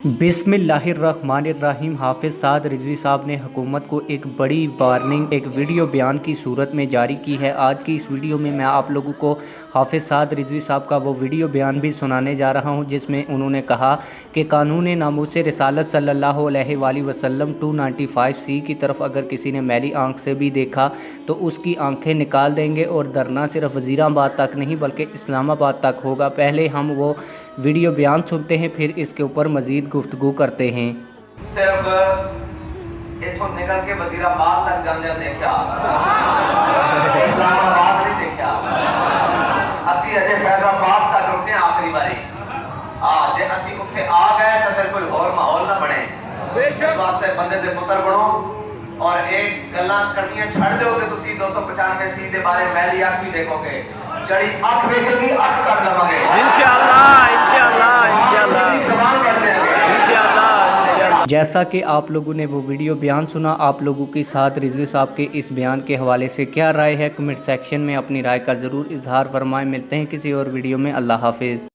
बिस्मिल्लाहिर्रहमानिर्रहीम। हाफिज़ साद रिजवी साहब ने हुकूमत को एक बड़ी वार्निंग एक वीडियो बयान की सूरत में जारी की है। आज की इस वीडियो में मैं आप लोगों को हाफिज़ साद रिजवी साहब का वो वीडियो बयान भी सुनाने जा रहा हूं, जिसमें उन्होंने कहा कि कानून नामूस रिसालत सल्लल्लाहु अलैहि वसल्लम 295C की तरफ अगर किसी ने मैली आंख से भी देखा तो उसकी आंखें निकाल देंगे, और धरना सिर्फ वज़ीराबाद तक नहीं बल्कि इस्लामाबाद तक होगा। पहले हम वो वीडियो बयान सुनते हैं, फिर इसके ऊपर मज़ीद गुफ्तगू करते हैं। सिर्फ इथों निकल के वज़ीराबाद तक जांदे देखा, इस्लामाबाद नहीं देखा। असी अजे फैजाबाद तक रुके आखिरी बारी। जे असी उत्थे आ गए तो फिर कोई और माहौल ना बने। इस वास्ते बंदे दे पुत्र बनो और एक गल्लां करनियां छड़ दो कि तुसी 295C दे बारे मैली आंख भी देखोगे, जड़ी अख वेखेगी अख कट लवांगे इंशाअल्लाह इंशाअल्लाह इंशाअल्लाह, ज़बान कट देंगे इंशाअल्लाह। जैसा कि आप लोगों ने वो वीडियो बयान सुना, आप लोगों की साथ रिजवी साहब के इस बयान के हवाले से क्या राय है, कमेंट सेक्शन में अपनी राय का ज़रूर इजहार फरमाएं। मिलते हैं किसी और वीडियो में। अल्लाह हाफिज़।